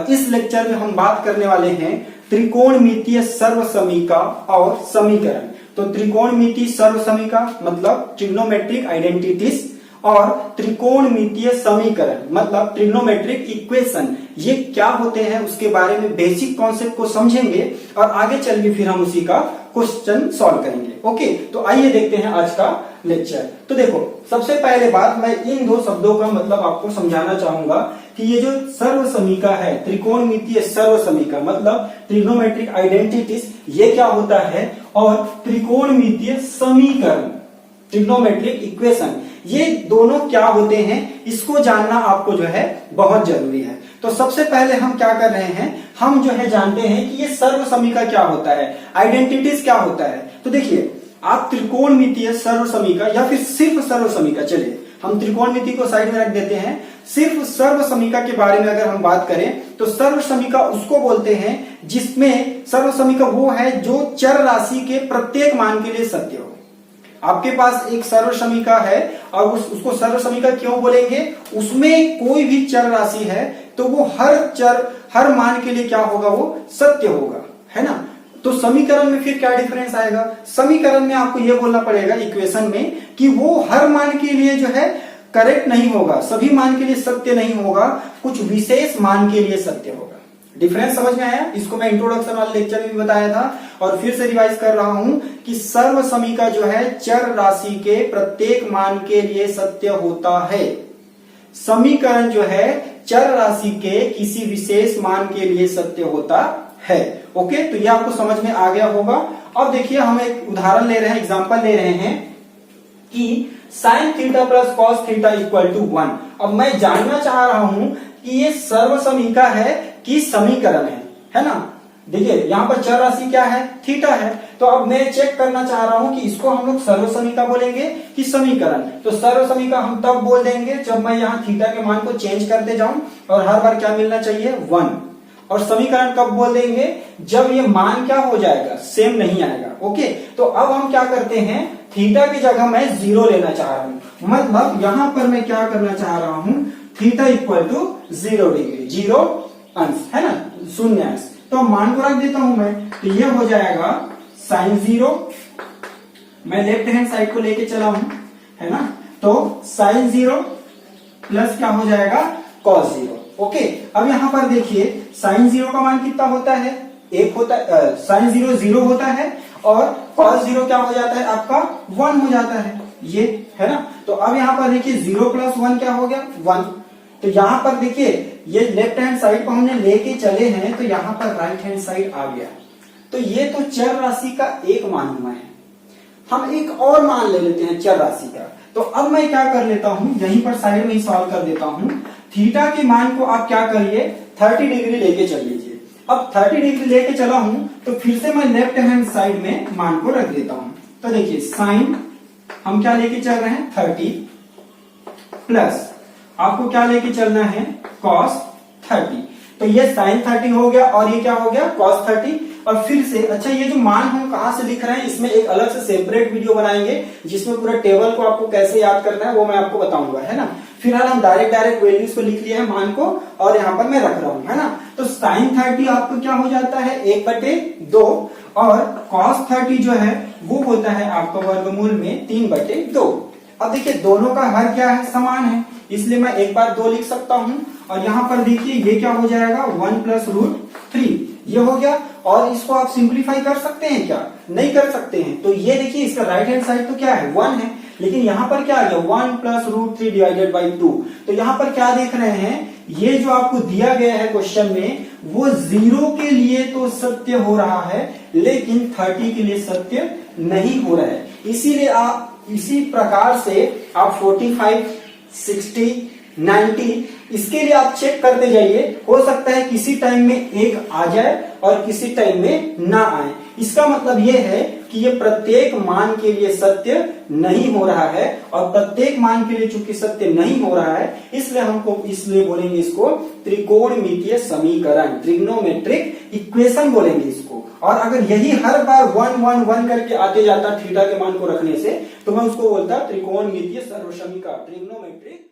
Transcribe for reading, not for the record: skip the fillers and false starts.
इस लेक्चर में हम बात करने वाले हैं त्रिकोणमितीय सर्वसमीका और समीकरण। तो त्रिकोणमितीय सर्वसमीका मतलब ट्रिग्नोमेट्रिक आइडेंटिटीज और त्रिकोणमितीय समीकरण मतलब ट्रिग्नोमेट्रिक इक्वेशन, ये क्या होते हैं उसके बारे में बेसिक कॉन्सेप्ट को समझेंगे और आगे चल के फिर हम उसी का क्वेश्चन सॉल्व करेंगे। ओके, तो आइए देखते हैं आज का लेक्चर। तो देखो, सबसे पहले बात मैं इन दो शब्दों का मतलब आपको समझाना चाहूंगा कि ये जो सर्वसमीका है, त्रिकोणमितीय सर्वसमीका मतलब ट्रिग्नोमेट्रिक आइडेंटिटीज, ये क्या होता है, और त्रिकोणमितीय समीकरण ट्रिग्नोमेट्रिक इक्वेशन, ये दोनों क्या होते हैं, इसको जानना आपको जो है बहुत जरूरी है। तो सबसे पहले हम क्या कर रहे हैं, हम जो है जानते हैं कि ये सर्वसमीका क्या होता है, आइडेंटिटीज क्या होता है। तो देखिए, आप त्रिकोणमितीय सर्वसमीका या फिर सिर्फ सर्वसमीका, चलिए हम त्रिकोणमिति को साइड में रख देते हैं, सिर्फ सर्वसमीका के बारे में अगर हम बात करें तो सर्वसमीका उसको बोलते हैं जिसमें सर्वसमीका वो है जो चर राशि के प्रत्येक मान के लिए सत्य हो। आपके पास एक सर्वसमीका है और उसको सर्वसमीका क्यों बोलेंगे, उसमें कोई भी चर राशि है तो वो हर मान के लिए क्या होगा, वो सत्य होगा, है ना। तो समीकरण में फिर क्या डिफरेंस आएगा, समीकरण में आपको ये बोलना पड़ेगा इक्वेशन में कि वो हर मान के लिए जो है करेक्ट नहीं होगा, सभी मान के लिए सत्य नहीं होगा, कुछ विशेष मान के लिए सत्य होगा। डिफरेंस समझ में आया। इसको मैं इंट्रोडक्शन वाले लेक्चर में भी बताया था और फिर से रिवाइज कर रहा हूं कि सर्वसमीका जो है चर राशि के प्रत्येक मान के लिए सत्य होता है, समीकरण जो है चर राशि के किसी विशेष मान के लिए सत्य होता है। ओके, तो ये आपको समझ में आ गया होगा। अब देखिए, हम एक उदाहरण ले रहे हैं, एग्जांपल ले रहे हैं कि sine theta plus cos theta equal to 1। अब मैं जानना चाह रहा हूं कि ये सर्वसमीका है कि समीकरण है ना। देखिए, यहां पर चर राशि क्या है, थीटा है। तो अब मैं चेक करना चाह रहा हूं कि इसको हम लोग सर्वसमीका बोलेंगे कि समीकरण। तो सर्वसमीका हम तब बोल देंगे जब मैं यहाँ थीटा के मान को चेंज करते जाऊं और हर बार क्या मिलना चाहिए, 1। और समीकरण कब बोल देंगे, जब ये मान क्या हो जाएगा, सेम नहीं आएगा। ओके, तो अब हम क्या करते हैं, थीटा की जगह मैं 0 लेना चाह रहा हूं, मतलब यहां पर मैं क्या करना चाह रहा हूं, थीटा इक्वल टू 0 डिग्री, 0 अंश, है ना, शून्य अंश। तो मान को रख देता हूं मैं, तो ये हो जाएगा साइन 0, मैं लेफ्ट हैंड साइड को लेके चला हूं, है ना। तो साइन 0 प्लस क्या हो जाएगा, कॉस 0। ओके, अब यहां पर देखिए साइन 0 का मान कितना होता है, 1 होता है, साइन 0 0 होता है और कॉस 0 क्या हो जाता है, आपका 1 हो जाता है, ये है ना। तो अब यहां पर देखिए 0 प्लस 1 क्या हो गया, 1। तो यहां पर देखिए ये लेफ्ट हैंड साइड को हमने लेके चले हैं तो यहां पर राइट हैंड साइड आ गया। तो ये तो चर राशि का एक मान हुआ है। हम एक और मान ले लेते हैं चर राशि का। तो अब मैं क्या कर लेता हूं, यहीं पर साइड में ही सॉल्व कर देता हूं। थीटा के मान को आप क्या करिए, 30 डिग्री लेके चल लीजिए। अब 30 डिग्री लेके चला हूं तो फिर से मैं लेफ्ट हैंड साइड में मान को रख देता हूं। तो देखिए साइन हम क्या लेके चल रहे हैं, 30 प्लस आपको क्या लेके चलना है, कॉस 30। तो ये साइन 30 हो गया और ये क्या हो गया, कॉस 30। और फिर से अच्छा, ये जो मान हम कहां से लिख रहे हैं, इसमें एक अलग से सेपरेट वीडियो बनाएंगे जिसमें पूरा टेबल को आपको कैसे याद करना है वो मैं आपको बताऊंगा, है ना। फिलहाल हम डायरेक्ट वैल्यूज को लिख लिए हैं, मान को, और यहाँ पर मैं रख रहा हूं, है ना। तो साइन 30 आपको क्या हो जाता है, 1/2 और कॉस 30 जो है वो होता है आपका वर्गमूल में 3/2। अब देखिए दोनों का हर क्या है, समान है, इसलिए मैं एक बार 2 लिख सकता हूं। और यहाँ पर देखिए ये क्या हो जाएगा, 1 + √3, ये हो गया। और इसको आप सिंप्लीफाई कर सकते हैं क्या, नहीं कर सकते हैं। तो ये देखिए इसका राइट हैंड साइड तो क्या है, 1 है, लेकिन यहाँ पर क्या आ गया, 1 + √3 डिवाइडेड बाई 2। तो यहाँ पर क्या देख रहे हैं, ये जो आपको दिया गया है क्वेश्चन में वो 0 के लिए तो सत्य हो रहा है लेकिन 30 के लिए सत्य नहीं हो रहा है। इसीलिए आप इसी प्रकार से आप 45, 60, 90 इसके लिए आप चेक करते जाइए। हो सकता है किसी टाइम में 1 आ जाए और किसी टाइम में ना आए। इसका मतलब यह है कि ये प्रत्येक मान के लिए सत्य नहीं हो रहा है और प्रत्येक मान के लिए चूंकि सत्य नहीं हो रहा है इसलिए बोलेंगे इसको त्रिकोणमितीय समीकरण, ट्रिग्नोमेट्रिक इक्वेशन बोलेंगे इसको। और अगर यही हर बार 1 1 1 करके आते जाता थीटा के मान को रखने से तो मैं उसको बोलता त्रिकोणमितीय सर्वसमीका, ट्रिग्नोमेट्रिक